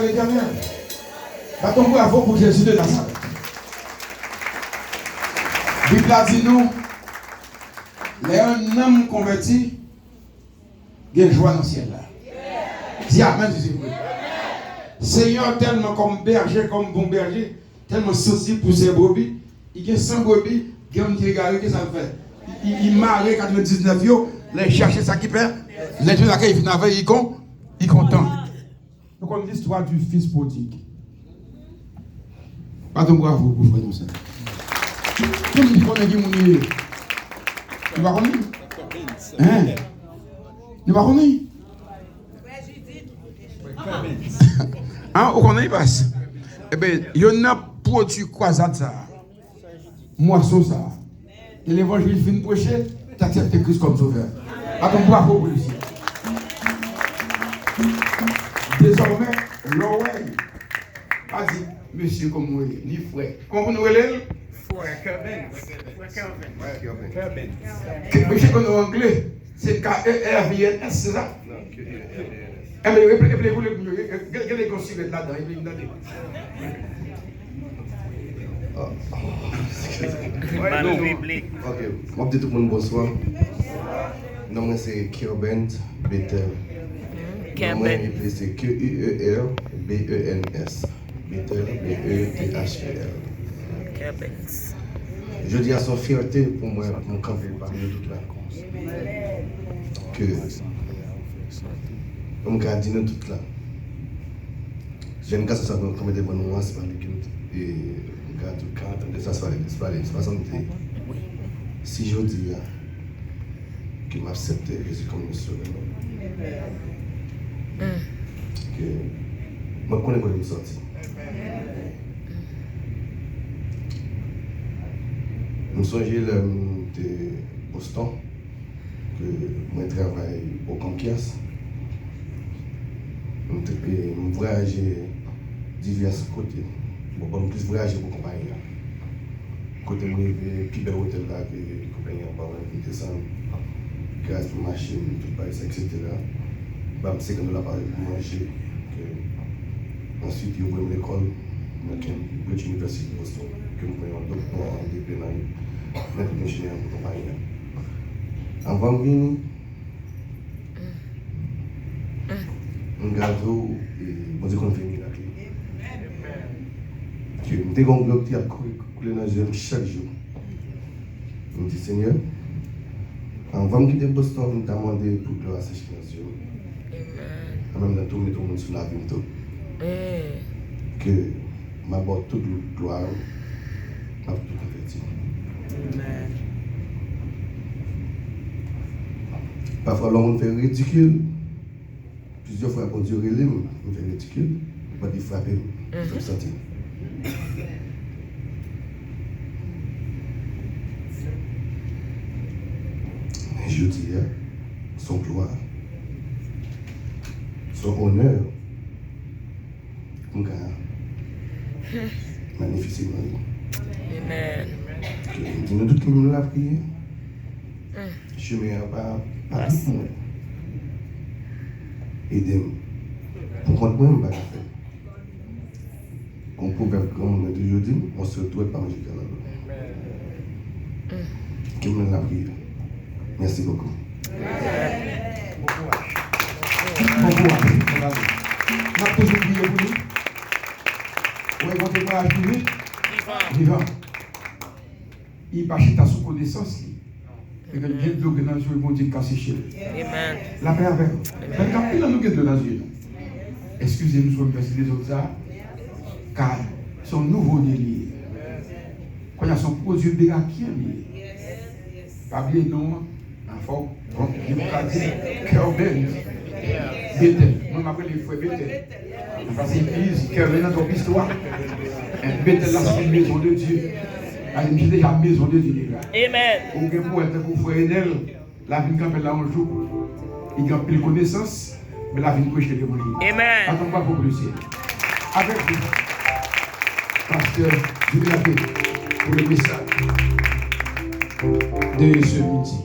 l'Éternel. Battons bravo pour Jésus de Nazareth. La Bible a dit nous, les un homme converti, il y a une joie dans le ciel là. Dis Amen, dis oui. Seigneur, tellement comme berger, comme bon berger, tellement sensible pour ses brebis, il y a 100 brebis, il y a un qui regarde, qu'est-ce que ça fait? Il marre 99 yo, les chercher ça qui perd, les gens qui viennent avec, ils content. Donc on dit l'histoire du fils prodigue. Pardon, bravo pour frère ça. Tout le monde connaît qui mourir. Tu vas connaître? Hein? Tu vas connaître? Hein? On connaît pas ça. Eh bien, il y en a produit croisade ça. Moisson ça. Et l'évangile vient prêcher, tu acceptes Christ comme sauveur. Pardon, bravo pour lui. Désormais, l'oreille a dit, monsieur comme vous ni frère. Comment vous relèvez? Frère Kerben. Monsieur comme en anglais, c'est K-E-R-V-N-S, c'est ça? Eh bien, rappelez-vous, quel est conçu là-dedans? Ok, moi petit tout le monde bonsoir. Nom c'est Kerben Bethel. Kerben c'est Q-U-E-R-B-E-N-S. Bethel B-E-T-H-E-L. Kerben. Je dis à son fierté pour moi, mon camper parmi nous toute la cause. Que on a dit nous toute là. J'aime que ça soit comme des bonnes nuances par l'équipe et quand de ça soit les 60. Si je dis que m'accepte Jésus comme une sauveur. Que moi connais quand je me sorti. Je me souviens de Boston que moi travaille au Conquias. Je voyage divers côtés. Je plus voyager pour compagnie. Côté moi, puis bel hôtel là, que les compagnies ont pas envie de descendre. Gaz pour machine, tout ça, etc. C'est quand on a parlé pour manger. Ensuite, il y a eu l'école, l'université de Boston, que nous prenons un doctorat en DP, maître d'ingénieur pour compagnie. Avant de venir, on garde et on dit qu'on fait une clé. Je me dis qu'on bloque qui a coulé dans les chaque jour. Je me dis Seigneur, avant de quitter Boston, je me demandé pour gloire à ces choses. En même temps, tout le monde sur la vie. Que ma botte toute gloire, ma tout converti. Parfois, l'on fait ridicule. Plusieurs fois, pour Dieu, il me fait ridicule. Il me frappe, il me fait sentir. Je dis, son gloire, son honneur, magnifiquement. Amen. Dis-nous tout qui me l'a prié. Je ne mets pas tout le monde. Aidez-moi. Pour comprendre, je ne vais pas faire. Comme proverbe, comme on a toujours dit, on se retrouve par manger dans l'eau. Qui me l'a prié. Merci beaucoup. Beaucoup. On a toujours prié pour nous. Oui, quand on va arriver, vivant. Il passe ta sous connaissance. Et que le bien de l'eau que dans le jour, il va dire casser chez lui. La paix avec vous. Mais quand il a nous de dans le jour, excusez-nous sur le verset des autres, car son nouveau délire, quand il y a son produit bérakien, pas bien non, enfant, il m'a dit, Kerben, Bethel. Moi, je m'appelle les frères Bethel. Parce que l'église, Kerben dans ton histoire. Bethel, là, c'est une maison de Dieu. Elle est déjà maison de Dieu. Amen. Ou bien pour être pour frère Enel, la vie campe là un jour. Il y a plus de connaissances, mais la vie prêche l'évangile. Amen. Attends pas pour le ciel. Avec vous, pasteur Julien Lappé, pour le message de ce midi.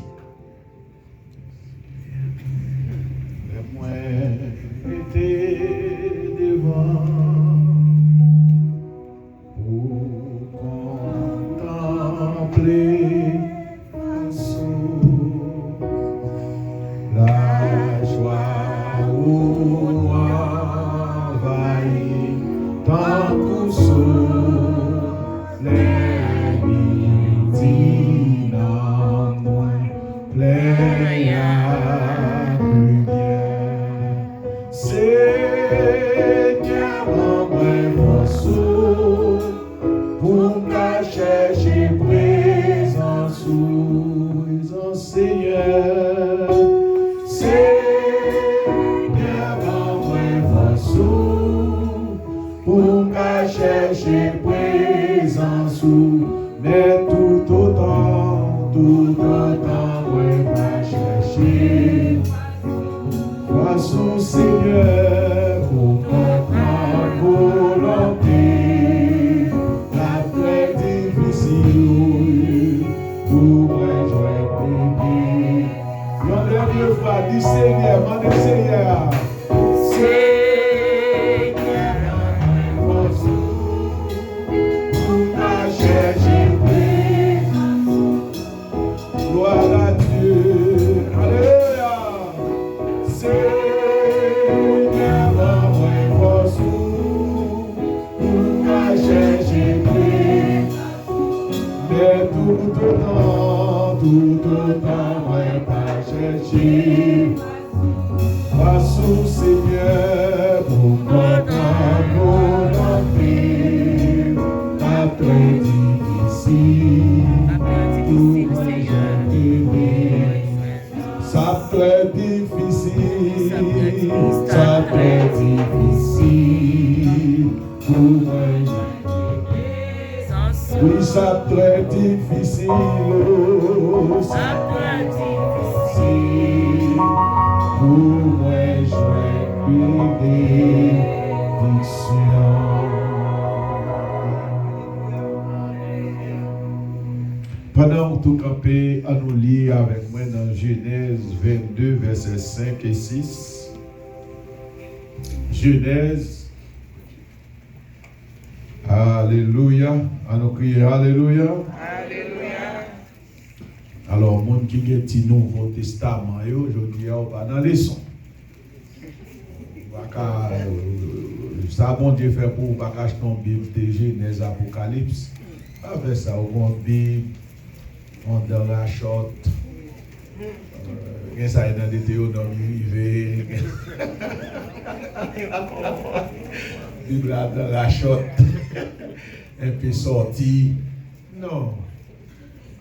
Moi, j'étais devant pour la chercher présence Seigneur. Seigneur, envoie pour la chercher présence, mais tout autant, ouais, va chercher façon Seigneur, pour comprendre volonté, la très difficile, pour rejoindre bébé. Une dernière fois, dis Seigneur, mon Seigneur. Gloire à Dieu, alléluia. Seigneur, envoie force pour la chercher, mais tout autant, ouais, pas chercher. Face au Seigneur, pour comprendre volonté, la très difficile. Ça très difficile, ça très difficile pour moi. Oui, ça très difficile, ça très difficile pour moi. Une bénédiction. Pendant tout campé, à nous lire avec moi dans Genèse 22, versets 5 et 6. Genèse. Alléluia. À nous crier Alléluia. Alléluia. Alors, monde qui a dit Nouveau Testament, aujourd'hui, on va dans les sons. Ça, bon Dieu fait pour vous, pas cacher ton Bible de Genèse, Apocalypse. Avec ça, on va Bible. On dans la short, ça est dans des théonomies vivées, Bible dans la short, un peu sorti. Non,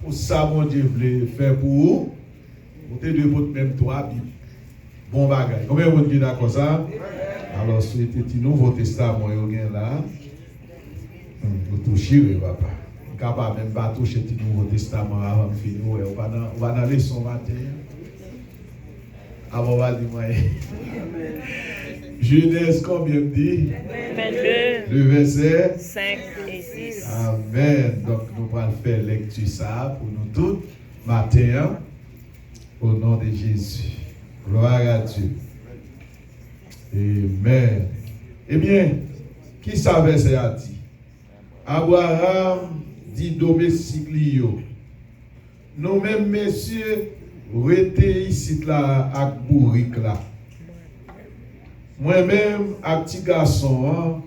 pour ça, mon Dieu voulait faire pour vous, vous avez de votre même trois Bibles. Bon bagage. Combien vous êtes d'accord ça? Alors, souhaitez le Nouveau Testament, vous avez là, vous touchez, papa. Capable même pas toucher le Nouveau Testament avant de finir. On va dans les sons matin. Avant, on va dire moi. Genèse, combien me dit? 22. Le verset 5 et 6. Amen. Donc, nous allons faire lecture ça pour nous tous matin. Au nom de Jésus. Gloire à Dieu. Amen. Eh bien, qui savait ce a dit? Abraham dit domestique Lio. Nous-mêmes, messieurs, restez ici là, avec bourrique là. Moi-même, avec petit garçon, hein,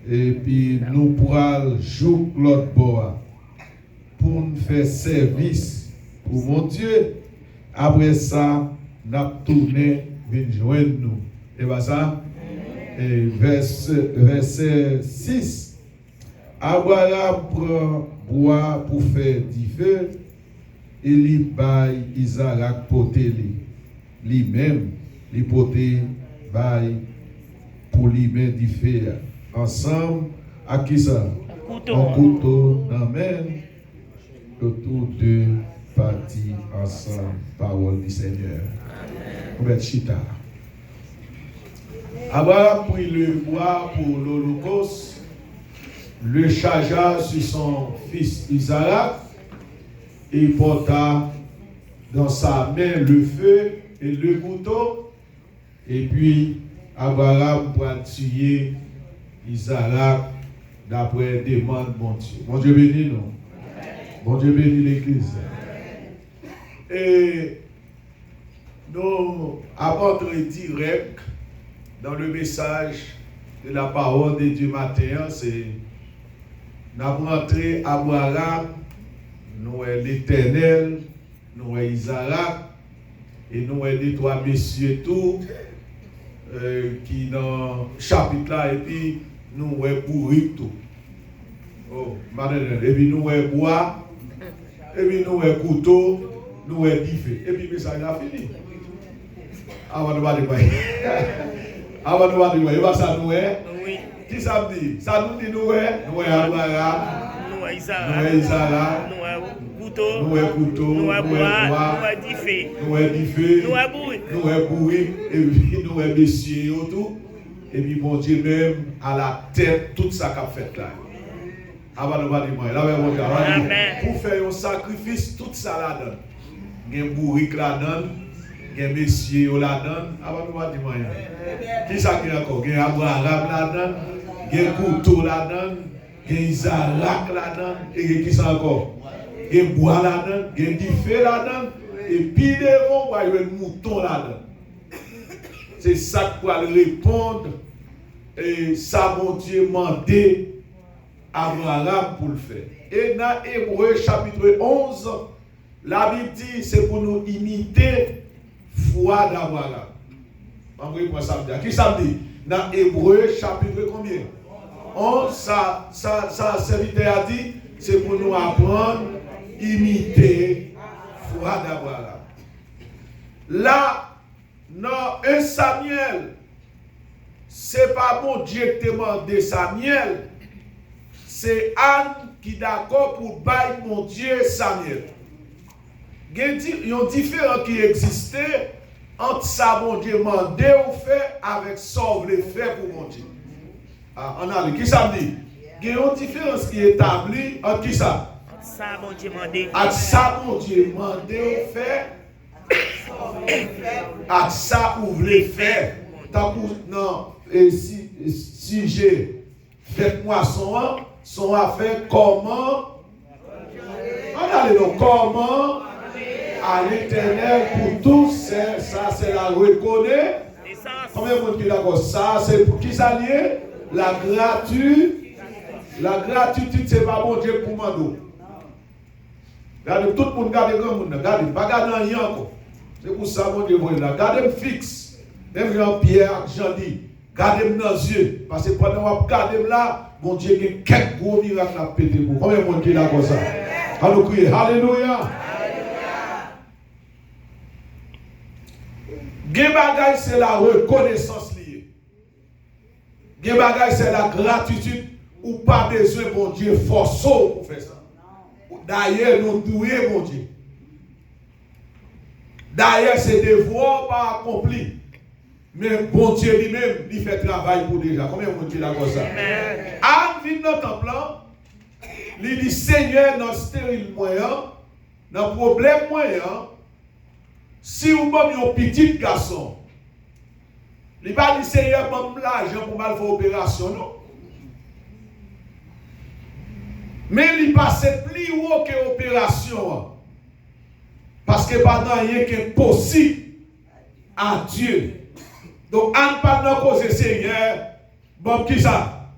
et puis nous pourrons jouer l'autre bois pour nous faire service pour mon Dieu. Après ça, nous avons tourné, venir joindre nous. Et bien ça, et verset 6. Abraham prend bois pour faire du feu et il baille Isaac poté lui-même, il poté baille pour lui mettre du feu. Ensemble, à qui ça? Un couteau dans la main, autour de partis ensemble, parole du Seigneur. Amen. Chita. Abraham prit le bois pour l'Holocauste, le chargea sur son fils Isaac et porta dans sa main le feu et le couteau. Et puis Abraham pour tuer Isaac d'après demande de mon Dieu. Mon Dieu bénit nous. Mon Dieu bénit l'Église. Et nous avons direct dans le message de la parole de Dieu matin, c'est nous avons rentré Abraham, nous sommes l'Éternel, nous sommes Isaac, et nous sommes les trois messieurs tout, qui dans le chapitre là, et puis nous sommes pour tout. Oh, et puis nous avons bois, et puis nous avons couteau, nous avons diffé. Et puis le message a fini. Avant de parler, avant de parler, il va ça nous est. Qui ça me dit? Ça nous dit nous est Abraham, nous est Isara, nous est couteau, nous est nous est bois, nous est diffé, nous est bourri, et puis nous est messieurs tout. Et puis mon Dieu même à la tête tout ça qu'a fait là. Avant de parler, pour faire un sacrifice, tout ça là donne. Il y a un bourrique là donne, il y a un messieurs là donne. Avant de parler, qui ça qui est encore? Il y a Abraham là donne, il y a un couteau là donne, il y a Isaac là donne, et qui ça encore? Il y a un bois là donne, il y a un diffé là donne, et puis devant, il y a un mouton là donne. C'est ça qui va répondre. Et ça, mon Dieu, mandé Abraham pour le faire. Et dans Hébreu chapitre 11, la Bible dit c'est pour nous imiter foi d'Abraham. Moi, ça me dit. Qui ça me dit? Dans Hébreu chapitre combien? 11, ça serviteur a dit c'est pour nous apprendre imiter foi d'Abraham. Là, dans 1 Samuel, c'est pas mon Dieu qui t'a demandé Samuel, c'est Anne qui est d'accord pour bailler mon Dieu Samuel. Il y a une différence qui existait entre ça, mon Dieu, demandé ou fait avec ça, vous voulez faire pour mon Dieu. Ah, on a qui ça me dit? Il y a une différence qui est établie entre qui ça? Ça, mon Dieu, demandé. Entre ça, mon Dieu, demandé ou fait. Entre ça, vous voulez faire. Non, et si j'ai fait moi son affaire, comment? On a le nom, comment? À l'éternel pour tous, ça c'est la reconnaître. Combien de monde qui est d'accord? Ça c'est pour qui ça lié? La gratitude. La gratitude, c'est pas bon Dieu pour moi. Regardez, tout le monde garde grand monde. Regardez, pas garder rien encore. C'est pour ça mon Dieu vous là. Gardez-moi fixe. Même Jean-Pierre, Jean-Di. Gardez-moi dans les yeux. Parce que pendant que gardez-moi là, mon Dieu, il y a quelques gros miracles à péter pour. Combien de monde qui est d'accord ça? Allons crier. Alléluia. Gen bagay c'est la reconnaissance liée. Gen bagay c'est la gratitude ou pas besoin mon Dieu force pour faire ça. D'ailleurs nous doués mon Dieu. D'ailleurs c'est devoir pas accompli. Mais bon Dieu lui-même il fait travail pour déjà. Combien mon Dieu d'accord ça? Anne vient dans le temple. Il dit Seigneur dans stérile moyen, dans problème moyen. Si vous avez un petit garçon, il va dire Seigneur, donne l'argent pour mal faire opération, non? Mais il passe plus haut que l'opération. Parce que pendant rien qui est possible à Dieu. Donc, en parlant cause Seigneur, bon, qui ça?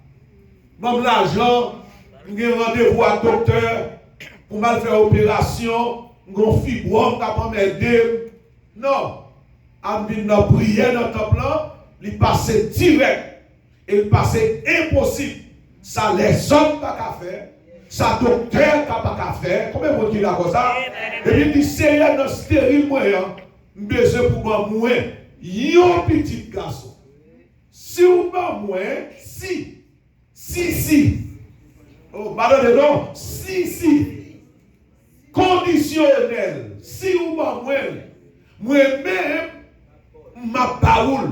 Bon, l'argent, il y a un rendez-vous à docteur pour mal faire opération, il y a un fibrome qui va m'aider. Non, en venant prier dans le temple, il passait direct. Il passait impossible. Ça, les hommes n'ont pas faire. Ça, docteur n'a pas faire. Combien de monde qui a comme ça? Et puis il dit, Seigneur, dans ce stérile moyen, besoin pour moi, moins, un petit garçon. Si vous m'avez moins, si. Oh, pardon, non, si. Conditionnel. Si vous m'avez moins, moi-même, ma parole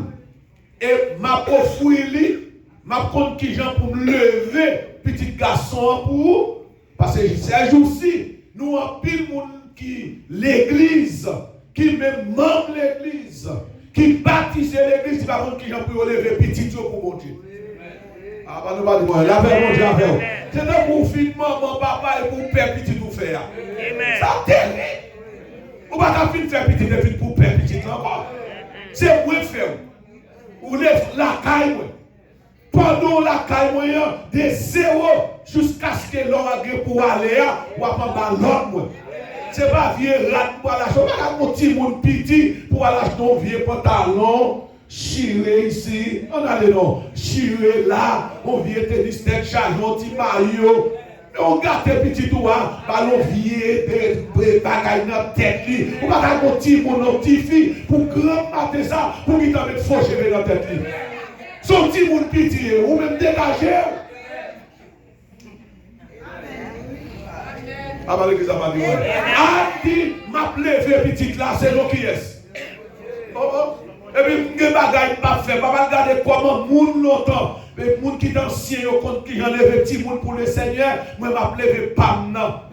et ma profouille, ma compte qui j'en pour me lever, petit garçon pour parce que ces jours-ci, nous avons pile de monde qui l'église, qui même membre l'église, qui baptise l'église, qui va contre qui j'en pour lever petit pour mon Dieu. Ah, bah, nous pas dire, la paix, mon Dieu, la paix. C'est là pour finir, maman, papa et pour père petit tout faire. Ça terrible. Ou pas qu'à faire petit depuis pour père petit encore. C'est moins faire. Ou lève la caille. Pendant la caille moyen de 0 jusqu'à ce que l'on a pour aller ou à prendre l'autre. C'est pas vieux rat pour aller acheter. Pas mon petit monde petit pour aller acheter un vieux pantalon. Chiré ici. On a les noms. Chiré là. On vient te dire c'était chargé un petit maillot. On garde petit tout, ballon vieux, bagaille dans la tête. On va faire un petit fille pour grand mater ça, pour qu'il t'en mette faux cheveux dans la tête. Son petit monde petit, ou même dégagé. Ah, bah, l'église a pas dit, Adi m'a levé petite là, c'est l'eau qui est. Et puis, je ne pas faire, pas regarder comment moun longtemps. Les gens qui sont anciens, qui ont levé petit monde pour le Seigneur, moi, je ne levé pas maintenant.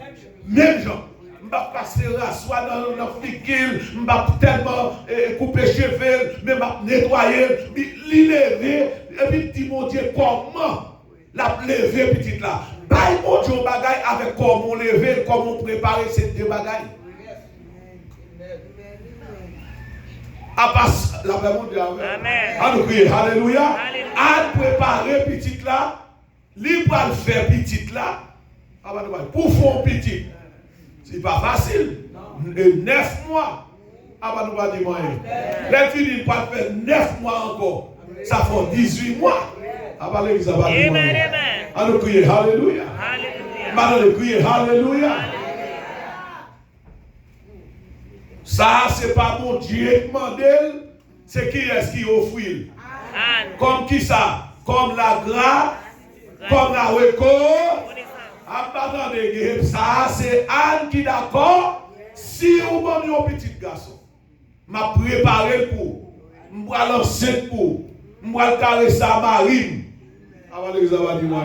Même gens. Je ne vais pas passer soit dans le figuille, je ne vais pas tellement couper cheveux, mais je vais nettoyer, lever, et puis dis mon Dieu, comment la lever petite là. Bye mon Dieu, bagaille avec comment lever, comment préparer ces deux bagailles. À part la paix mondiale. Amen. À nous crier, alléluia. À préparer petite là, libre à le faire petite là. Pour faire petite, c'est pas facile. 9 mois. Ah, nous va dire moyen. Les filles ne peuvent faire 9 mois encore. Ça fait 18 mois. Ah, bah, l'église va dire moyen. À nous crier, alléluia. À nous crier, alléluia. Ça, ce n'est pas mon Dieu qui demande, c'est qui est-ce qui offre. Comme qui ça? Comme la grâce, comme la record. Attendez, ça, c'est Anne qui est d'accord. Si vous m'avez un petit garçon, m'a préparé pour, je vais lancer pour, je vais caresser sa marine. Avant les avoir dit moi.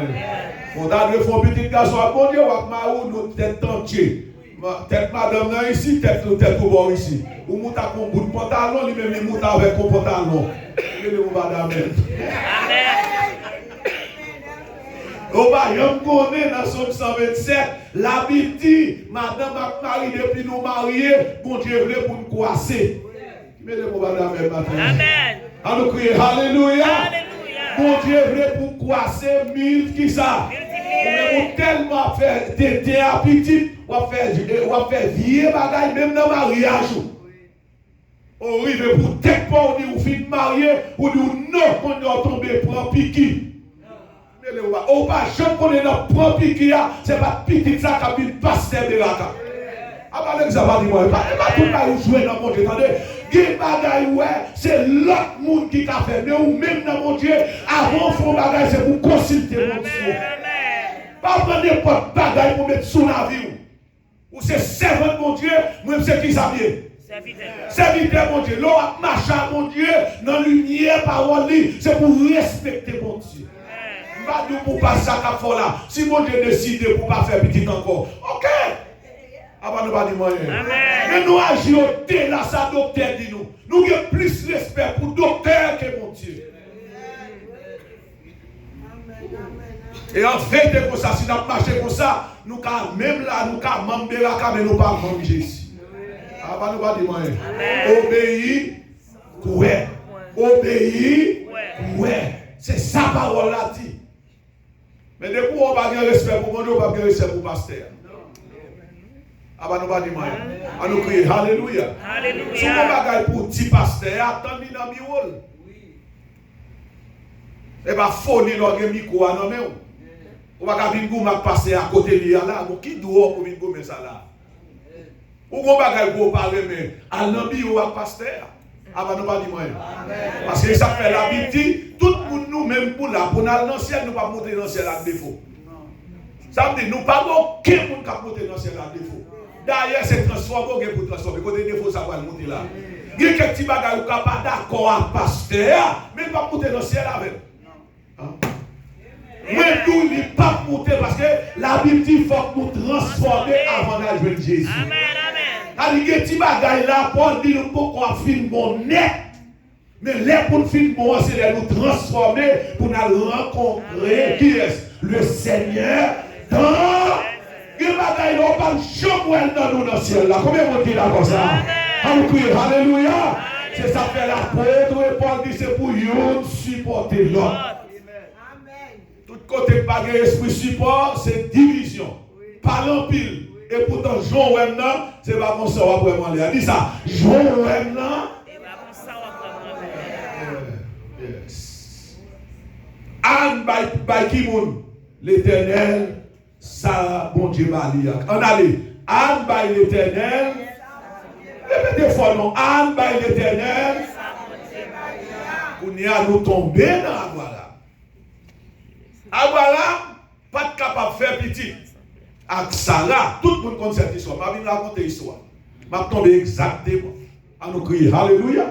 On a deux fois petit garçon, bon Dieu, on va notre tête entière. Tête madame là ici, tête au bord ici. Ou mouta avec un bout de pantalon, lui-même il mouta avec un pantalon. Amen. On va y connaître dans Somme 127, la Bible dit, madame a marié depuis nous marier, bon Dieu voulait pour nous croiser. Amen. À nous crier, alléluia. Bon Dieu voulait pour nous croiser, mille qui ça. On tellement fait des appétits, on va faire vieux bagaille, même dans le mariage. On arrive pour tête pas, on dit, on finit marier, on dit, non, on est tombé pour un piqui. On va jamais connaître notre propre piqui, c'est pas piqui ça qui a mis pasteur de la carte. Ah, bah, l'exemple, dis-moi, pas tout le monde jouer dans mon Dieu, attendez. Qui bagaille, ouais, c'est l'autre monde qui a fait, mais ou même dans mon Dieu, avant de faire bagaille, c'est pour consulter mon Dieu. Pas prendre n'importe bagaille pour mettre sous la vie. Ou c'est servant mon Dieu, moi c'est qui ça vient. Serviteur mon Dieu. L'on marche à mon Dieu dans la lumière parole, c'est pour respecter mon Dieu. Pas nous pour passer ça qu'à faire là. Si mon Dieu décide pour ne pas faire petit encore, ok. Avant nous pas dire moyen. Mais nous agissons là, ça docteur dit nous. Nous avons plus respect pour docteur que mon Dieu. Et en fait, comme ça, si nous marchons comme ça, nous même là, nous avons membre de la came, mais nous pas manger ici. Avant nous pas dire moyen. Obéis, ouais. Obéis, ouais. C'est ça parole là dit. Mais depuis on va gagner respect pour mon Dieu, on va gagner respect pour le pasteur. Avant nous va dire moyen. On nous crie alléluia. Alléluia. Si on va gagner pour petit pasteur, attendez dans le bureau. Et bien, folie dans le micro à nommer. On va venir passer à côté de là. Qui doit pour venir gommer ça là? Ou on va gagner parler, mais à l'ambi ou à pasteur. Avant nous pas dire moyen. Parce que ça fait la Bible dit, tout le monde nous, même pour là, pour aller dans le ciel, nous ne pas monter dans le ciel à défaut. Ça veut dire, nous ne pas aucun monde qui monter dans le ciel à défaut. D'ailleurs, c'est transformé pour transformer. Côté défaut, ça va monter là. Il y a quelques petits bagages qui ne sont pas d'accord avec le pasteur, mais pas monter dans le ciel avec. Moi, nous, il ne pas monter parce que la Bible dit qu'il faut nous transformer avant d'arriver de Jésus. Amen, amen. Il y a des petits bagages là, Paul dit nous pouvons finir mon net. Mais là, pour finir mon c'est de nous transformer pour nous rencontrer qui est le Seigneur dans. Il y a des bagages là, on parle jamais dans nous dans le ciel là. Combien vous dites là comme ça? Alléluia. C'est ça fait l'apôtre et Paul dit c'est pour nous supporter l'autre. Tout côté pas de esprit support, c'est division. Pas l'empile. Et pourtant, Jean Wemna, c'est pas comme ça, on va vraiment aller. Dis ça. Jean Wemna. Yes. Anne by Kimoun, l'Éternel Ça, bon Dieu, Malia. On allait. Anne by l'Éternel. Répétez fois non. Anne by l'Éternel. On y a nous tombé dans Abraham. Abraham, pas capable de faire petit. Avec Sarah, tout le monde connaît cette histoire. Je vais vous raconter l'histoire. Je vais tomber exactement. À nous crier. Alléluia.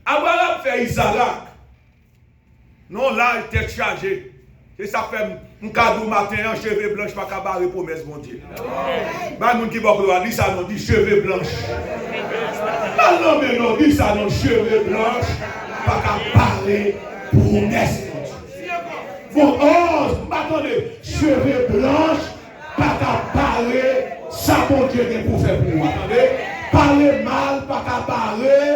Abraham fait Isaac. Non, là, il était chargé. Et ça fait un cadeau matin, un cheveux blanc, pas qu'à barrer promesse, mon Dieu. Bah, mon qui va dire ça, non, dit cheveux blancs. Ah non, mais non, dit ça, non, cheveux blancs, pas qu'à barrer promesse, mon Dieu. Bon, oh, attendez, cheveux blancs, pas qu'à barrer, ça, mon Dieu, n'est pour faire pour moi. Attendez, parler mal, pas qu'à barrer.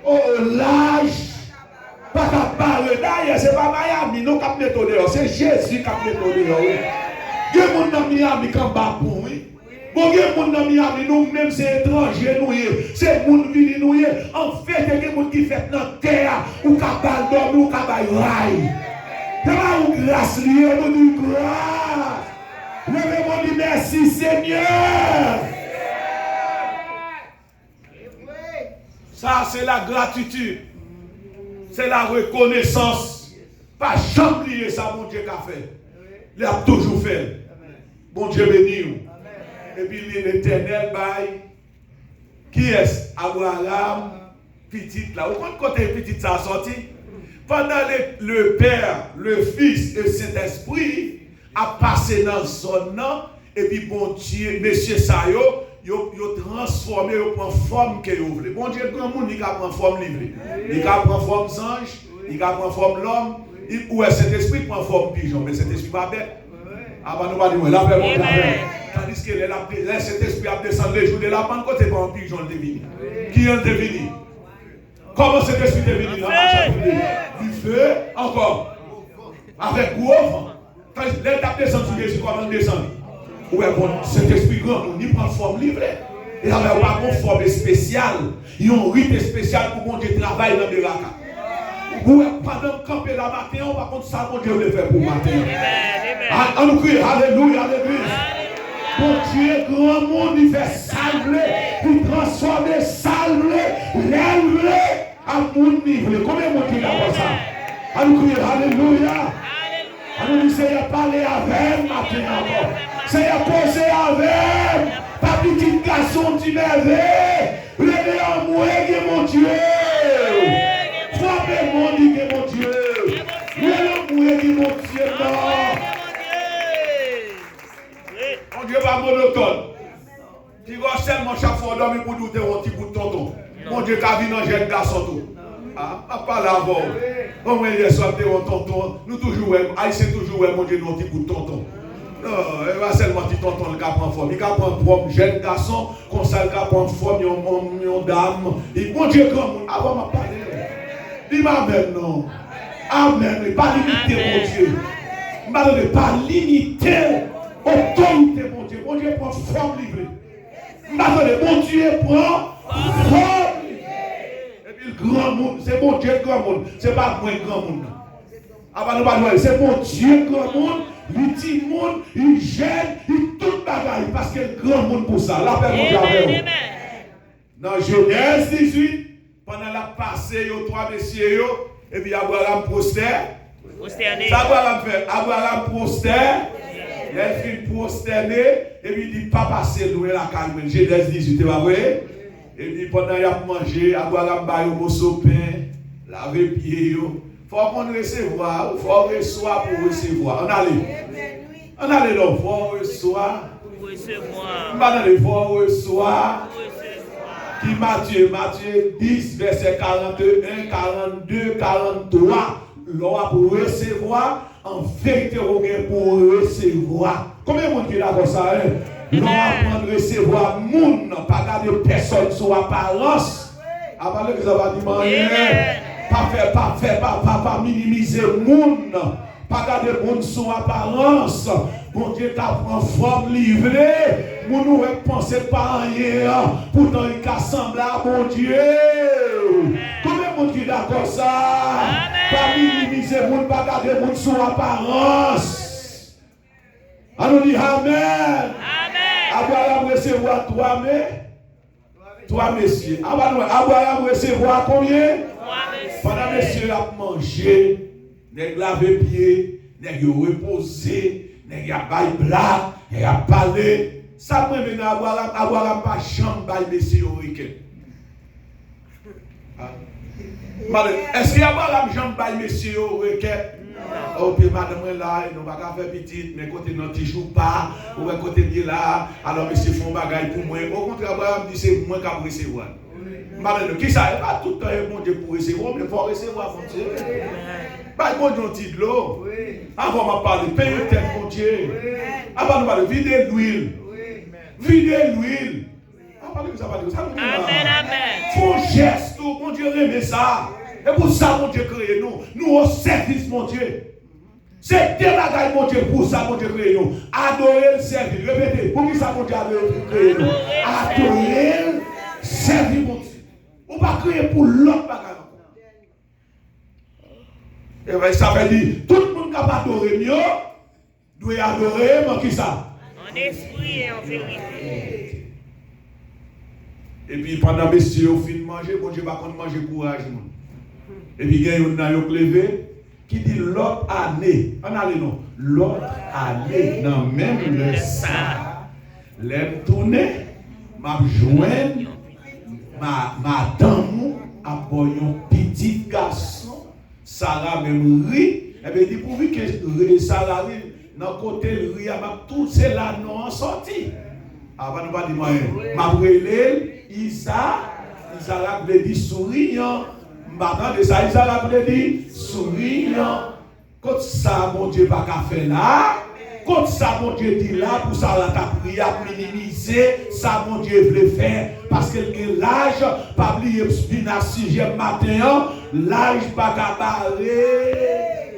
Oh, l'âge. Pas qu'à parler d'ailleurs, c'est pas Miami, non, qui mettre dehors, c'est Jésus qui met dehors. Il y a des gens dans Miami qui ont babou, oui. Bon, il y a des gens dans Miami, nous-mêmes, c'est étranger, nous, c'est des gens qui nous, en fait, il y a des gens qui font dans la terre, ou qui ont dormi, ou qui ont rail. C'est pas une grâce liée, nous disons grâce. Nous disons merci, Seigneur. Ça, c'est la gratitude. C'est la reconnaissance. Pas jamais oublier ça, mon Dieu, qu'a fait. Il a toujours fait. Bon Dieu béni. Et puis l'Éternel bail. Qui est Abraham, petit là. Au côté petit ça a sorti. Pendant le Père, le Fils et le Saint-Esprit a passé dans la zone. Et puis bon Dieu, monsieur Sayo, yo transformé, yo prend forme que vous voulez. Bon Dieu, grand monde, il prend forme livrée. Il prend forme ange, il prend forme l'homme. Ou cet esprit prend forme pigeon, mais cet esprit pas bête. Avant nous pas dire, la paix tandis que cet esprit a descendu les jours de la Pentecôte, c'est pas un pigeon le devine. Qui est le devine? Comment cet esprit devine? Du feu, encore. Avec gros vent. Quand l'étape descend sur Jésus, comment descend? Ouais, bon, cet esprit grand, on y prend forme livrée. Et là, on pas une forme spéciale. Il y a un rite spécial pour mon Dieu travailler dans le raka. Ouais, pendant camper la matin, on va contre ça, mon Dieu le fait pour matin. On nous crie, alléluia, alléluia. Mon Dieu, grand monde, il fait salver, il transforme, salver, l'élever à mon niveau. Combien mon Dieu a ça? On nous crie, alléluia. On nous dit, Seigneur, parlez avec matin encore. Seigneur, posez avec. Pas petit garçon, tu m'avais. Levez en moi, mon Dieu. Frappez mon Dieu, mon Dieu. Levez en moi, mon Dieu. Mon Dieu va monotone. Qui va seulement chaque fois dormir pour douter un petit bout de tonton. Mon Dieu, qui vient dans jeune garçon tout. Ah, pas là avant. Au moins, il y a soit un tonton. Nous toujours, Haïtien toujours, mon Dieu, nous un petit bout de tonton. Non, il va seulement petit tonton qui prend forme. Il prend forme, jeune garçon, comme ça, il prend forme, une dame. Et mon Dieu, comme avant ma parler. Dis-moi amen, non. Amen. Pas limiter, mon Dieu. Ne pas limiter autorité, mon Dieu. Mon Dieu prend forme livrée. Mon Dieu prend forme livrée. Et puis le grand monde, c'est mon Dieu, grand monde. C'est pas moi, grand monde. Avant de parler, c'est mon Dieu, grand monde. Il dit monde, il gêne, il tout bagaille. Parce que le grand monde pour ça. La paix, mon Dieu. Dans Genèse 18, pendant la passée, il y a trois messieurs, et puis Abraham prostère. Ça, Abraham fait. Abraham prostère. Il fait prosterner, et puis il dit, pas passer loin la calme. Genèse 18, tu vas voir. Et puis pendant qu'il a mangé, Abraham a un morceau de pain, laver pied. Il faut qu'on recevoir, il faut recevoir pour recevoir. On allait donc, il faut recevoir. Il faut recevoir. Qui Matthieu 10, verset 41, 42, 43. L'on a pour recevoir, en vérité, on a pour recevoir. Combien de monde qui est d'accord ça? L'on a pour recevoir, moun, pas garder personne sur apparence. Avant que ça va dire, pas minimiser moun, pas garder moun sur apparence. Mon Dieu t'a pris forme livrée. Mon nous ne pensez pas rien. Pourtant, il ressemble à mon Dieu. Combien mon Dieu d'accord ça? Pas minimiser mon, pas garder mon sous apparence. On dit Amen. Abraham recevoir 3 messieurs. Abraham recevoir combien? 3 messieurs. Pendant messieurs a mangé, nèg lavé pied, nèg reposé, nèg a bail blague, nèg a parlé. Ça moi maintenant Abraham pas chambre bail messieurs week-end. Est-ce qu'il y a Abraham chambre bail messieurs week-end? Oh, puis madame là, nous ne pouvons pas faire petite, mais côté non, tu joues pas, ou côté bien là, alors monsieur font bagaille pour moi. Au contraire, Abraham dit c'est moi qui vais recevoir. Madame, qui ça? Pas tout le temps, mon Dieu, pour recevoir, mais il faut recevoir, mon Dieu. Pas bon Dieu, dit de l'eau. Avant de parler, paye le thème, mon Dieu. Avant de parler, vider l'huile. Vider l'huile. Amen, amen. Font geste, mon Dieu, aime ça. Et pour ça, mon Dieu, crée nous. Nous au service, mon Dieu. C'est des bagailles, mon Dieu, pour ça, mon Dieu, crée nous. Adorer le service. Répétez, pour qui ça, mon Dieu, crée nous? Adorer le service, mon Dieu. On va créer pour l'autre bagaille. Et bien, ça veut dire, tout le monde qui va adorer mieux, doit adorer, mais qui ça? En esprit et en vérité. Et puis, pendant que messieurs ont fini de manger, bon Dieu, va contre manger courage. Et puis, il y a un levé qui dit l'autre année. On a non. L'autre année, dans même le ça. L'aime tourner, m'a joindre, ma dame, à un petit garçon. Sarah même rit. Et bien, il dit pourvu que Sarah rit, dans le côté de rit, tout c'est là, non sorti. Avant de pas dire moi, m'a brûlé, Isaac veut dire souriant. Maintenant de ça, Isaac veut dire souriant. Quand ça, mon Dieu, pas qu'à faire là. Quand ça, mon Dieu, dit là, pour ça, la ta prière, minimiser, ça, mon Dieu, veut faire. Parce que l'âge, pas oublier, spina 6e matin, l'âge, pas qu'à barrer.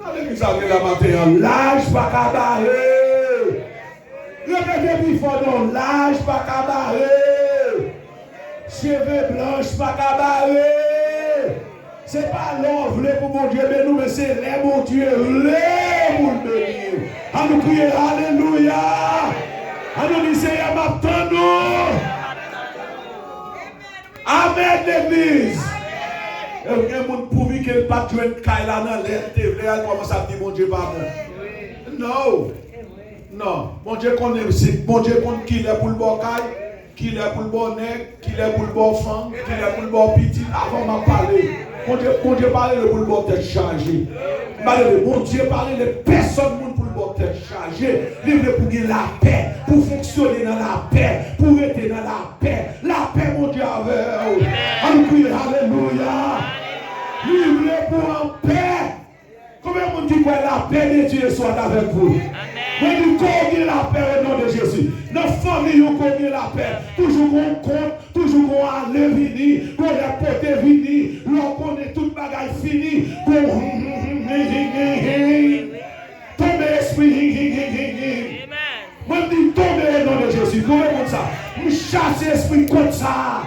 Allez, vous savez, la matin, l'âge, pas qu'à barrer. Répétez plus fort, non, l'âge, pas qu'à barrer. Cheveux blanches, pas qu'à barrer. C'est pas l'homme, pour mon Dieu, mais nous, mais c'est les mon Dieu, les pour le bénir. À nous crier, alléluia. À nous dire, Seigneur, m'attendons. Amen, l'église. Et il y a un monde pour lui qu'elle pas jouer une caille là dans l'air, elle commence à dire, mon Dieu, pas bon. Non. Non. Mon Dieu connaît, mon Dieu connaît qui est pour le bon caille. Qui est pour le bon nègre, qui est pour le bon femme, qui est pour le bon petit, avant de parler. Mon Dieu parle pour le bon tête chargée. Mon Dieu parle de personne pour le bon tête chargée. Libre pour gagner la paix, pour fonctionner dans la paix, pour être dans la paix. La paix, mon Dieu, avec vous. Alléluia. Libre pour en paix. Combien de monde dit que la paix de Dieu soit avec vous? Mais nous connaissons la paix au nom de Jésus. Nos familles, nous connaissons la paix. Toujours qu'on compte, toujours qu'on a le vini, qu'on a porté vini, l'on connaît toute bagaille finie. Tomber l'esprit. Moi, je dis tomber au nom de Jésus. Comment comme ça? Nous chassons l'esprit comme ça.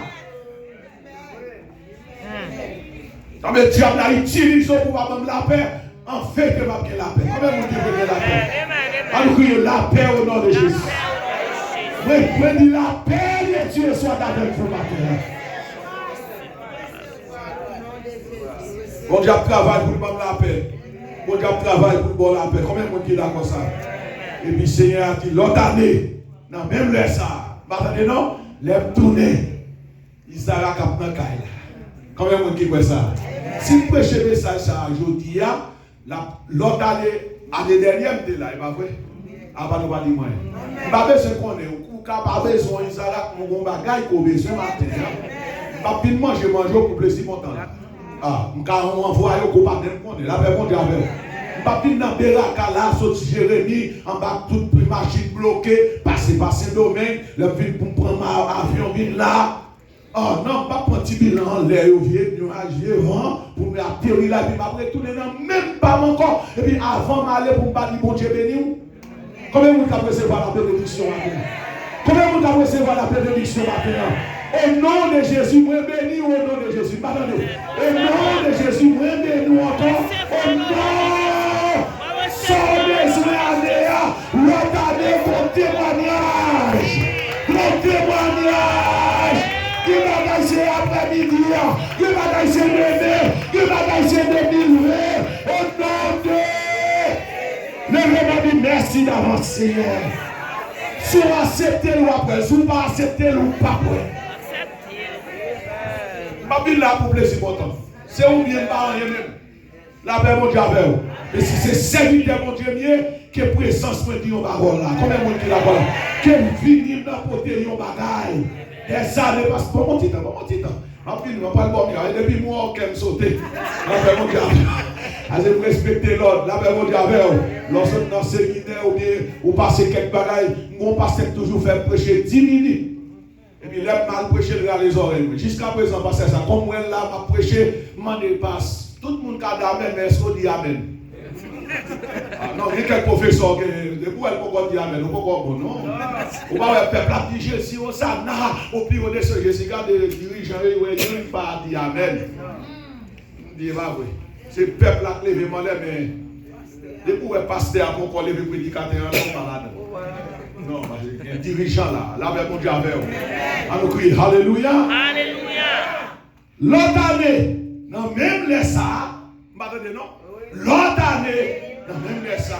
Mais Dieu a utilisé pour avoir la paix. En fait, que va la paix. Comment vous dites la paix? Alors crier la paix au nom de Jésus. Oui, dis la paix de Dieu soit avec vous matin. Bon Dieu travaille pour le la paix. Bon Dieu travaille pour la paix. Combien de monde qui est là comme ça? Et puis Seigneur a dit l'autre année, non, même le ça. Attendez, non? Les tourner. Isaac a capté dans Kaila. Combien de monde qui voit ça? Si vous prêchez le message ça, je dis, l'autre année dernière, je là, il va vrai? Avant de voir les moyens. Je ne vais pas besoin qu'on ait, ou pas besoin, Isaac, mon bagage, qu'on a besoin matin. Je ne vais pas manger pour plaisir mon temps. Ah, je vais envoyer au copain de la paix, mon Dieu, avec. Je ne vais pas dans Beraka, là, sorti Jérémie, en bas, toute machine bloquée, passer domaine, le ville pour prendre avion, vite là. Oh non, pas prendre petit bilan en l'air, nuage, vent, pour m'atterrir là, puis après tourner dans même pas encore. Et puis avant d'aller pour me battre, bon Dieu béni. Combien vous avez recevoir la bénédiction maintenant? Combien vous avez recevoir la bénédiction maintenant? Au nom de Jésus, moi béni au nom de Jésus. Attendez. Au nom de Jésus, moi béni encore. Au nom. Sans besoin à midi, que bagaille c'est demain, que bagaille c'est 2020. Au nom de... Levez-moi dit merci d'avance, Seigneur. Si vous acceptez ou après, si vous pas acceptez ou pas après. Ma vie là pour plaisir important. C'est ou bien pas rien même. La paix mon Dieu avec vous. Mais si c'est serviteur mon Dieu mieux, que présence moi dit on parole là. Combien de monde qui la parole là? Que venir dans côté yon bagaille. Des années passe pour mon petit temps, En plus, on parle bon bien. Depuis moi qui me sauter. La paix mon Dieu avec vous. Vous respectez l'ordre. La paix mon Dieu avec vous. Lorsque dans ce séminaire ou bien ou passez quelques bagailles, mon pasteur toujours fait prêcher 10 minutes. Et puis là, mal prêché dans les oreilles. Jusqu'à présent, parce que ça, comme moi là, m'a prêché, m'en dépasse. Tout le monde qui a dit amen, mais est-ce qu'on dit amen? Ah non, il y a quelques professeurs qui disent amen, on ne non. On va voir le peuple à dire si on s'en a, au plus on est sur Jésus, quand les dirigeants, ils ne pas dire amen. Dis pas vrai. C'est le peuple qui a levé, mais depuis le pasteur a encore levé le prédicateur, on pas là. Non, il y a un dirigeant là, là, mon Dieu avec vous. Alors, crier Alléluia. Alléluia. L'autre année, dans même les ça, non? L'autre année, dans même les ça,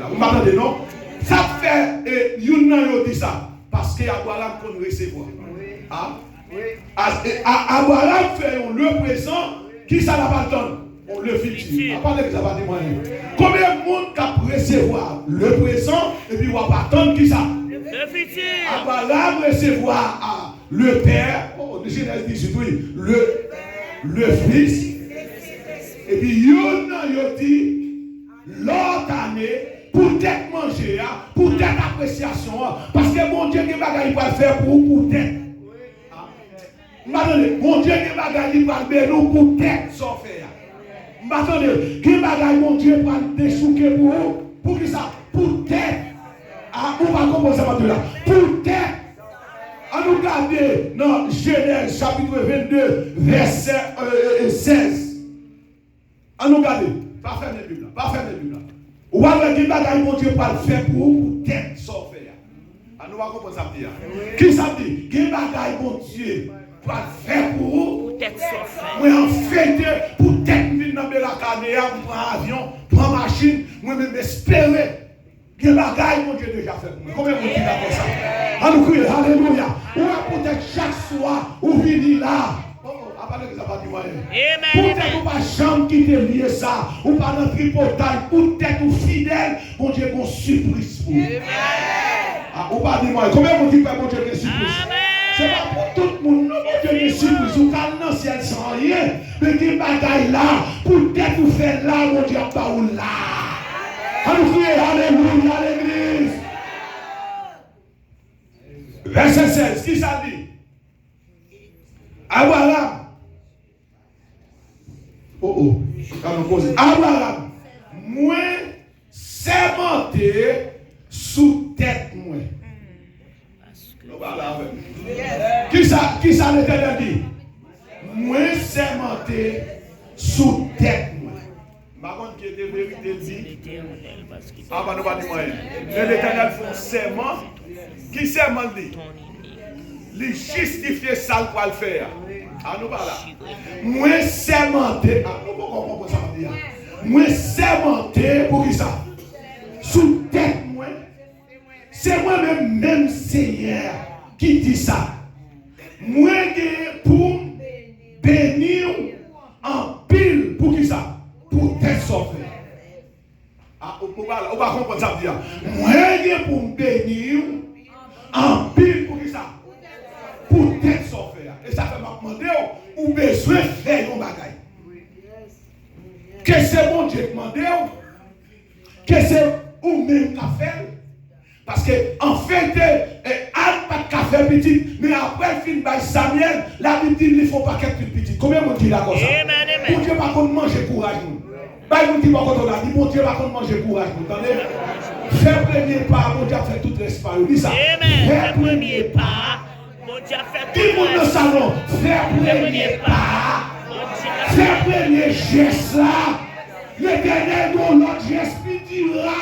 vous m'entendez, non? Ça fait, vous dit ça, parce que Abraham peut recevoir. Abraham fait le présent, qui ça n'a pas le temps? On le futur. Pas de ça va témoigner. Combien de monde qui recevoir le présent et puis on va pas attendre qui ça? Le futur. Abraham recevoir le Père, de Genèse 18, oui, le Fils. Et puis il dit l'autre année pour être manger, pour être appréciation, parce que mon Dieu qui va faire pour tête. Mon Dieu qui va faire pour tête sans faire. Attendez, qui bagaille mon Dieu pour déchouquer pour vous? Pour qui ça? Pour tête. On va commencer à là. Pour tête. On nous regarder dans Genèse chapitre 22, verset 16. On nous regarder. Pas faire les Bibles. Pas faire les Bibles. On va voir qui bagaille mon Dieu pour faire pour vous? Pour tête sans faire. On nous va commencer à dire. Qui ça dit? Qui bagaille mon Dieu pour faire pour vous? Pour tête sans faire. Moi en fait, pour tête dans la canéa, prends avion, prends machine, moi-même espérer que la bagaille, mon Dieu, déjà fait. Combien de monde dit comme ça? Alléluia, alléluia. Ou peut-être chaque soir, ou venir là. À part que ça va dire moyen. Peut-être ou pas chambre qui te lié ça, ou pas dans tripotage, peut-être ou fidèle, mon Dieu, qu'on surprise pour vous. Ou pas dire moyen. Combien de monde dit que mon Dieu, qu'on surprise? C'est pas pour tout le monde, non, mon Dieu, qu'on surprise. Ou quand non, ciel sans rien, mais qui bagaille là, peut-être ou faire là, mon Dieu, pas ou là. Alléluia, alléluia, l'église. Verset 16, qui ça dit? Abraham. Abraham, moi, sémenté sous tête, moi. Qui ça l'Éternel dit? Moi, sémenté sous tête, moi. Par contre, qui était vérité dit? Ah, bah, nous pas dire moyen. L'Éternel fait serment. Qui serment dit? Les justifier ça pour le faire. Ah, nous pas là. Moi, sermenté. Ah, nous pas comprendre ça veut dire. Moi, sermenté pour qui ça? Sous tête, moi. C'est moi-même, même Seigneur, qui dit ça. Moi, pour bénir en pile pour qui ça? Pour tête sauver. Ah, on va comprendre ça veut dire. Moi, pour me bénir en pile pour qui ça? Pour tête sauver. Et ça fait me demander ou besoin de faire un bagaille. Que c'est mon Dieu demandé que c'est ou même qui a fait. Parce que en fait, Anne pas de café petit, mais après le film by Samuel, la Bible dit qu'il faut pas quelque petit. Combien de monde dit d'accord ça? Mon Dieu va contre manger courage nous. Bah il dit pas contre la dit mon Dieu va contre manger courage nous. Attendez. Faire premier pas, mon Dieu a fait tout l'espace. Dis ça. Faire premier pas, mon Dieu a fait tout l'espace. Dis mon dans salon, faire premier pas. Faire premier geste là. L'Éternel dans l'autre geste lui dira.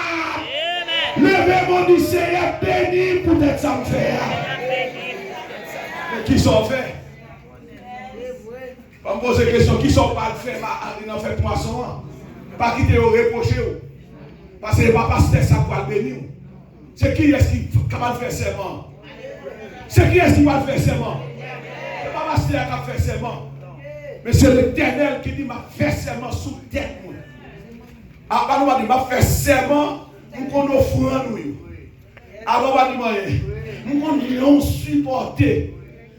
Levez mon dit Seigneur béni pour être ça me faire. Mais qui sont fait? pose la question, qui sont pas le faire dans fait poisson? Pas quitter au reprocher. Parce que pas pasteur ça pour le bénir. C'est qui est-ce qui va faire serment? C'est qui est-ce qui va faire serment? C'est pas pasteur qui va faire serment. Mais c'est l'Éternel qui dit m'a fait serment sous tête. Ah, bah nous va dire m'a fait serment, nous qu'on offre nous. Ah, bah nous qu'on supporter.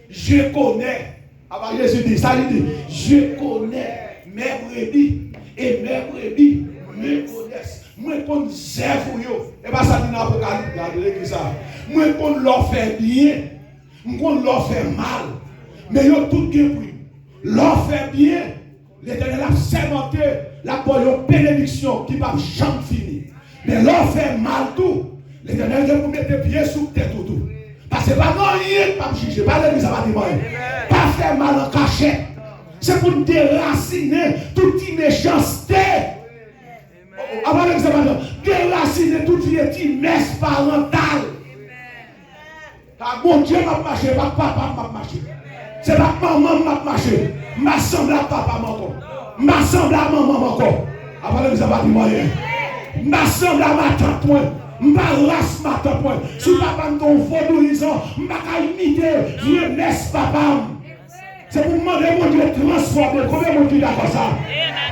Je connais. Ah, bah Jésus dit ça, il dit je connais mes brebis et mes brebis me connaissent. Moi qu'on sert pour eux. Et pas ça dit dans l'Apocalypse, regardez qui ça. Moi qu'on leur fait bien, qu'on leur fait mal. Mais yo tout bien pour leur fait bien. L'Éternel a sermenté la bonne bénédiction qui va jamais finir. Mais leur fait mal tout. L'Éternel va vous mettre pied sous tête tout. Parce que pas rien pas juger, pas l'église va dire pas faire mal en cachette. C'est pour déraciner toute méchanceté. Avant l'examen, déraciner toute vieille messe parentale. Mon Dieu m'a marché, pas papa m'a marché. C'est pas maman m'a marché. M'assemble à papa encore. M'assemble à maman encore. Avant l'examen, moyen. M'assemble à ma tante point. M'barrasse ma tante point. Si papa me donne vaudouisant, m'baka imiter vieux messe papa. C'est pour demander mon Dieu de transformer. Combien mon Dieu d'accord ça?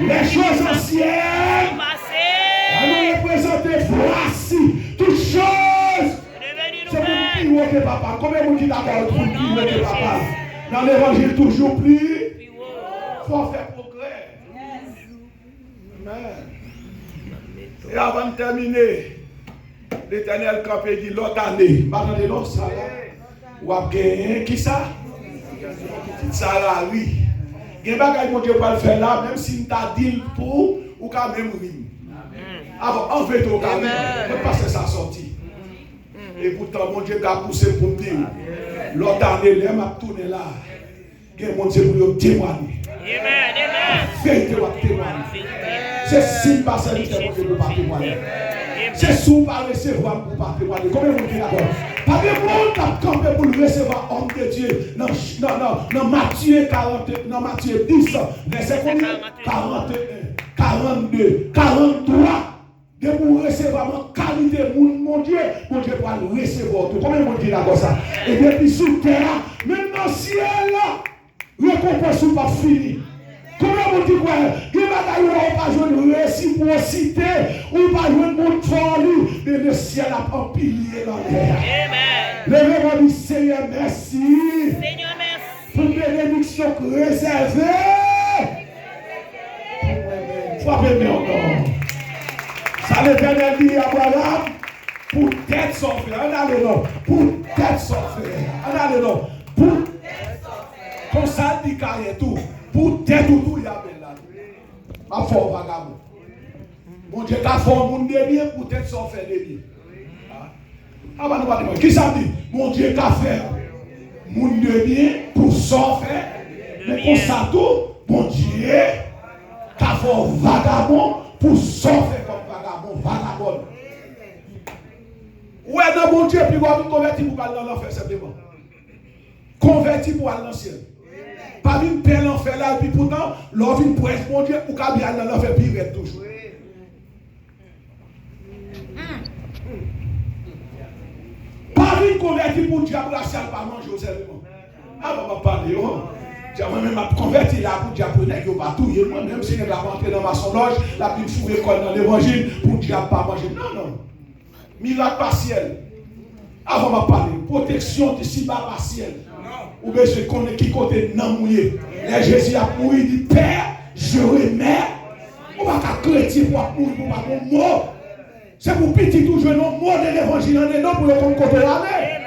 Les choses anciennes. Nous représenter voici toutes choses. C'est pour piloter papa. Combien mon Dieu d'accord pour piloter papa? Dans l'évangile toujours plus. Il faut faire progrès. Amen. Et avant de terminer, l'Éternel campé dit l'autre année. M'attendez l'autre ça là. Ou a gagné qui ça? Sarah, oui. Il y a des bagages que Dieu peut le faire là, même si tu as dit pour ou quand même oui. Avant, en fait, au cas où, on passe sa sortie. Et pourtant, mon Dieu a poussé pour me dire, l'autre année, il m'a tourné là. Il y a mon Dieu pour témoigner. Vérité pour témoigner. C'est si pas ça, c'est pour ne pas témoigner. C'est sous par recevoir pour pas témoigner. Combien vous dites d'accord? Pas de monde qui a campé pour le recevoir homme de Dieu. Dans Matthieu 40, dans Matthieu 10, verset combien? 41, 42, 43. De pour recevoir ma qualité, mon Dieu va le recevoir. Combien vous dites d'accord ça? Et depuis sous terre, même dans le ciel, récompense n'est pas fini. Comment vous dites quoi? Il n'y a pas de réciprocité, ou pas de monde folie, mais le ciel a empilé dans l'air. Levez-moi du Seigneur, merci. Seigneur, merci. Pour bénédiction réservée. Frappez-moi encore. Ça l'Éternel dit à Abraham, pour tête sans frère. On a le nom. Pour tête sans frère. On a le nom. Pour tête sans frère. Comme ça dit carré tout. Pour tête tout, il y a bien là. Ma foi, vagabond. Mon Dieu, qu'a fait mon Dieu bien pour tête sans frère de bien. Ah, bah, nous va dire, qui ça dit? Mon Dieu, qu'a fait mon Dieu bien pour sans frère. Mais comme ça tout, mon Dieu, qu'a fait vagabond pour sans frère comme vagabond. Ouais, dans mon Dieu, puis vous avez converti pour aller dans l'enfer simplement. Converti pour aller dans le ciel. Pas une paix l'enfer là, et puis pourtant, l'envie pour être mon Dieu, pour qu'il y ait dans l'enfer, puis il reste toujours. Pas une converti pour diable racial, pas manger au seulement. Ah, on va parler, moi-même, je converti là pour diable, je ne pas tout. Moi-même, si je vais rentrer dans ma songe, la plus fou école dans l'évangile, pour diable pas manger. Non. Miracle partiel. Avant de parler, protection de si-bas partiel. Ou bien je connais qui côté non mouillé. Là, Jésus a mouru, il dit Père, je remets. On va pas chrétien pour mourir pour pas mon mot. C'est pour petit tout jouer nos mots de l'évangile en dedans pour le côté aller.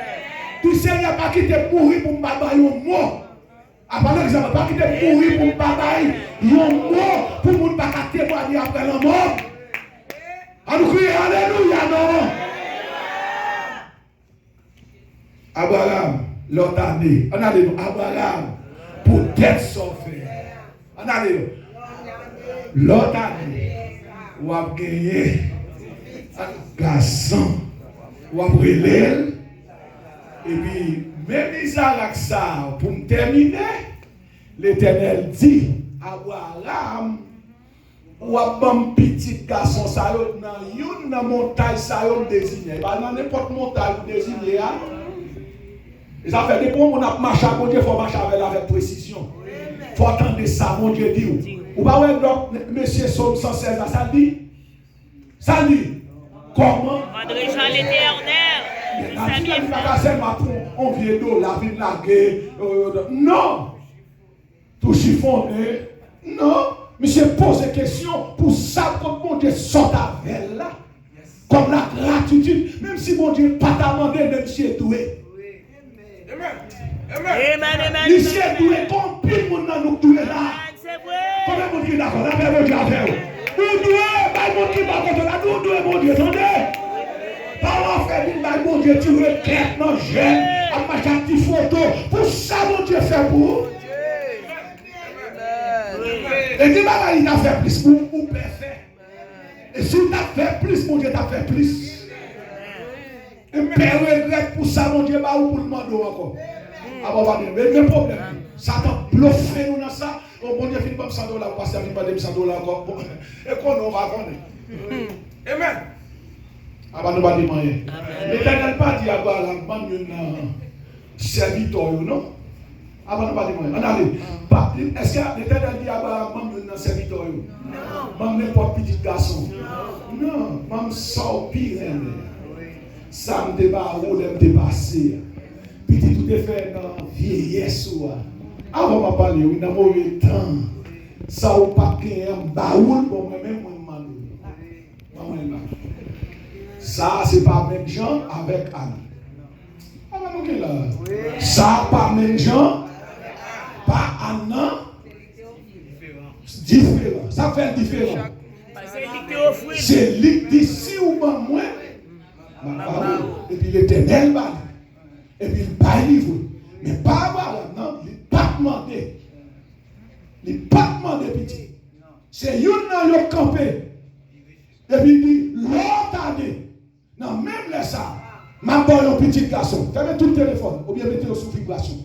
Tu sais, il n'y a pas quitté mourir pour me battre un mot. Par exemple, pas quitté mourir pour me battre un mot pour ne pas témoigner après la mort. À nous crier Alléluia, non? Abraham, l'autre année, on a dit Abraham, pour tête sauver. On a dit l'autre année, on a gagné un garçon, on a brûlé, et puis, même Isaac ça, pour me terminer, l'Éternel dit à Abraham, ou à bon petit garçon, ça y est, dans une montagne, ça y est, désigné. Dans n'importe montagne, désigné. Et ça fait des bons, on a marché à Dieu, il faut marcher avec précision. Il faut attendre ça, mon Dieu dit. Ou pas, ouais, donc, monsieur Somme 116, ça dit. Ça dit. Comment? Adressant l'Éternel. On vient d'eau, la vie de la guerre. Non. Tout chiffonné. Non. Monsieur pose des questions pour ça, comme mon Dieu sort avec là. Comme la gratitude. Même si mon Dieu pas t'a demandé, même si il est doué. Amen. Ici est doué, combien de monde nous doué là? C'est vrai. Combien de monde qui est d'accord? La paix, mon Dieu, avec vous. Nous doué, pas mon Dieu, pas contre là. Nous doué, mon Dieu, attendez. Parents fait une mon Dieu, tu veux clair, non, jeune, à ma petite photo. Pour ça, mon Dieu, fait pour. Et dis, maman, il a fait plus pour parfait. Et si tu as fait plus, mon Dieu, t'a fait plus. Et père regrette pour ça, mon Dieu, bah, ou pour le demander encore. Ah bon, mais le problème, Satan bluffé nous dans ça. Oh mon Dieu, il va me $100, parce qu'il va me $100 encore. Et qu'on va connaître. Amen. Ah bah, nous va dire rien. L'Éternel pas dit à Abraham, serviteur, non? Ah bah, nous va dire rien. Est-ce que l'Éternel dit à Abraham, serviteur? Non. N'importe petit garçon. Non. Même sans pire. Ça me débat, où me dépasser. Petit tout est fait dans vieillesse. Avant de parler, on a mauvais temps. Ça ou pas qu'il un baoul pour moi-même, moi ça, c'est pas même gens avec Anne. Ah, ben, là. Ça, pas même gens, pas Anne, différent. Ça fait différent. C'est lui d'ici ou pas moi. Et puis l'Éternel va. Et puis il va livre. Mais pas avoir non, il pas demandé. Il pas demandé petit. C'est une dans le campé. Et puis il dit, l'autre année. Non, même là ça. Ma bonne un petit garçon. Fermez tout le téléphone. Ou bien mettez-le sous vibration.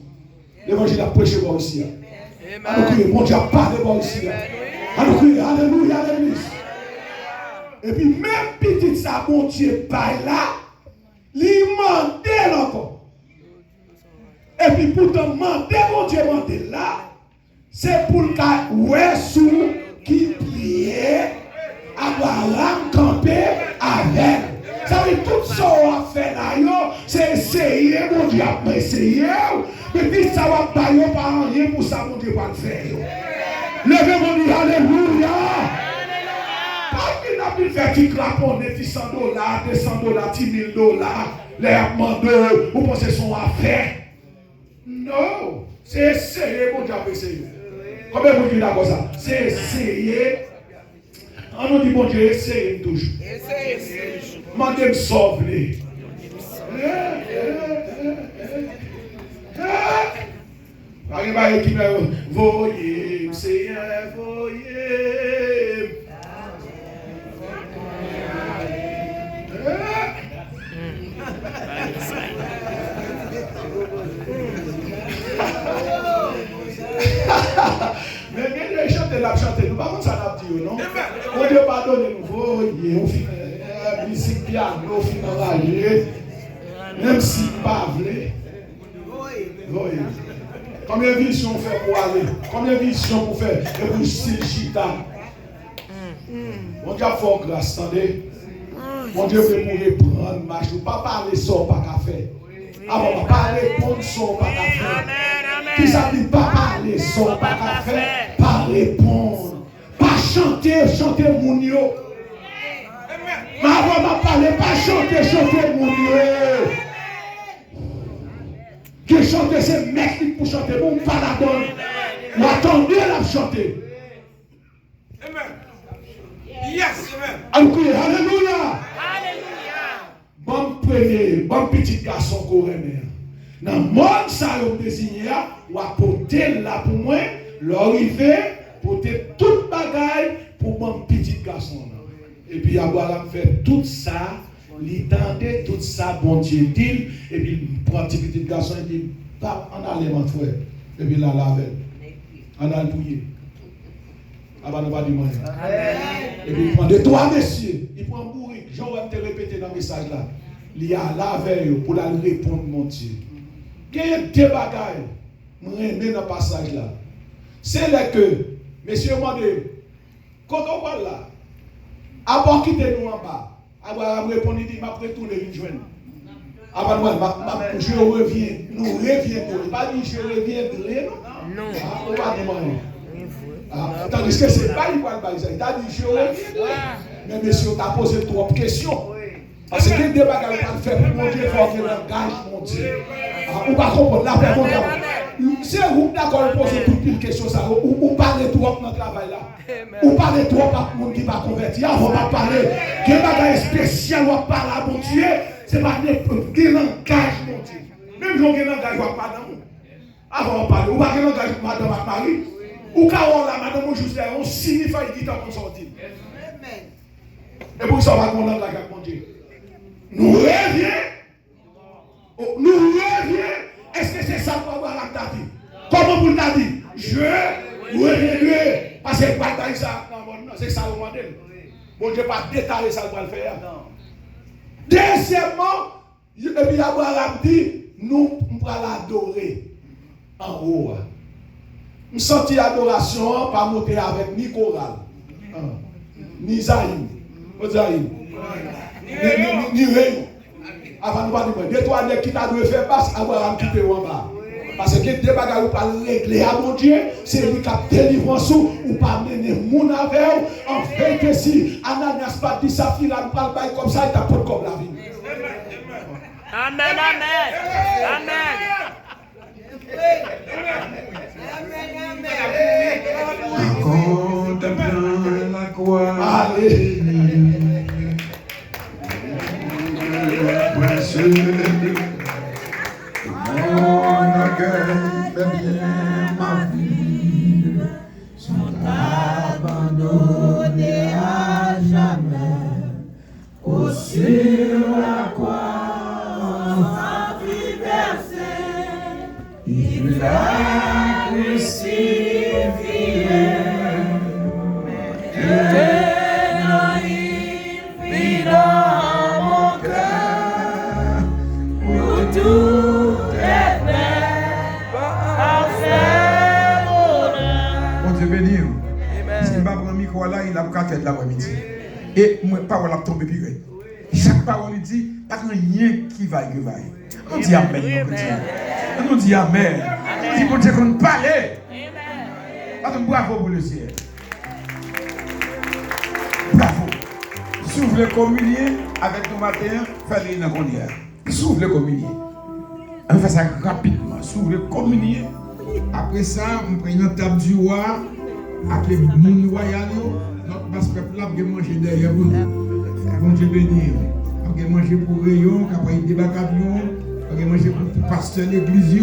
L'évangile a prêché bon ici. Alléluia. Mon Dieu a parlé bon ici. Alléluia. Alléluia. Alléluia. Et puis même petit ça, mon Dieu, pas là. L'immentel encore. Et puis pour te demander, mon Dieu, demander là, c'est pour le cas ouais sous qui priait, Abraham campé avec. Ça veut dire tout ça qu'on a fait là, c'est essayer, mon Dieu a essayé. Mais puis ça va pas rien pour ça, mon Dieu va le faire. Levez mon Dieu, alléluia. Pas qu'il a pu faire qui clapon, des $100, $200, $10,000, les amendeurs, vous pensez son affaire. Non, c'est essayer, mon Dieu a essayé. Combien vous dites d'accord ça? C'est essayer. On nous dit, mon Dieu, essayez toujours. Mandez me sauver. Arrivez qui me voyez, Seigneur, voyez. Mais quand ils chantent, la chanter, nous pas comme ça l'a dit, non? On Dieu pardonne nous, voyez, on finit musique piano, on finit enragé, même si pas vrai. Voyez. Combien de visions on fait pour aller? Combien de visions pour faire? Et pour style chita. Mon Dieu a fort grâce, attendez. Mon Dieu veut pour reprendre ma chou. Pas parler ça, pas qu'à faire. Avant, pas répondre ça, pas qu'à faire. Qui ça dit pas parler ça, pas qu'à faire. Pas répondre. Pas chanter, chanter mon yo. Mais avant de parler, pas chanter, chanter mon yo. Qui chanter, c'est mec pour chanter, bon, pas la donne. Ou attendez la chanter. Amen. Yes, amen. Alléluia. Alléluia. Bon premier, bon petit garçon qu'on remet. Dans le monde, ça a désigné, ou apporter là pour moi, l'arrivée, porter toute bagaille pour mon petit garçon. Et puis, Abraham fait tout ça, il tendait tout ça, bon Dieu dit, et puis il prend un petit garçon et dit, en allez, mon frère. Et puis là, la veille. On a prié. Avant de pas dire moyen. Et puis il prend des trois messieurs. Il prend un bourrique. J'aurais te répété dans le message là. Il y a la veille pour la répondre, mon Dieu. Il y a deux bagailles. Je remets dans le passage là. C'est là que, messieurs, quand on va là, avant de quitter nous en bas, Abraham répond, il dit, je vais retourner une journée. Je reviens, nous reviendrons. Il va dire, je reviendrai, non? Non. On va demander. Tandis que ce n'est pas lui qui va le dire, il a dit, je reviendrai. Mais messieurs, on a posé trop de questions. Parce que les débats qu'on va faire pour mon Dieu, il faut qu'il engage mon Dieu. On va comprendre la personne. Si vous d'accord poser toutes les questions, ou parlez trop dans le travail là. Ou parlez trop par le monde qui va convertir. On va parler. Il y a un bagage spécial, on va parler à mon Dieu. C'est pas qu'il engage mon Dieu. Même si on engage madame. Avant de parler, ou pas qu'il engage madame à Paris. Ou quand on la madame au juste on signifie qu'il est en sortie. Et pour ça, on va qu'on engage mon Dieu. Nous reviens. Nous reviens. Est-ce que c'est ça qu'on va la dit? Comment vous l'avez dit? Je reviendrai. Parce que pas ça. Non, c'est ça le modèle. Bon Dieu pas détailler ça pour le faire. Deuxièmement, et puis Abraham dit, nous allons l'adorer en haut. Nous sentons l'adoration pas monter avec ni chorale, ni Zahim, ni Réunion. Avant de parler, deux trois nègres qui t'a dû faire passe, Abraham quitte en bas. Parce que des bagages ou pas régler à mon Dieu, c'est lui qui a délivrance ou pas mener mon avec. En fait que si Ananias pas dit sa fille, elle parle pas comme ça, il t'a pas comme la vie. Amen, amen. Amen. Contemple la croix. Allez. Mon orgueil fait bien ma vie, sont abandonnés à jamais. Au sur la croix, sa vie versée, il l'a crucifié. Maintenant il vit dans mon cœur pour tout est parfait bonheur. Bon Dieu béni. Si je ne prends pas le micro là, il a pas tête l'après-midi. Et moi, parole a tombé pire. Chaque parole il dit, pas rien qui va. On dit amen. On dit amen. On dit bon Dieu qu'on parle. Bravo pour le ciel. Bravo. S'ouvre le communier avec nous matin, fallait une connière. S'ouvre le communier. On fait ça rapidement. S'ouvre le communier. Après ça, on prend une table du roi avec les monde royal. Notre basse peuple là, on va manger derrière vous. Bon Dieu béni. On va manger pour rayon, après il débat avion, on va manger pour pasteur l'église.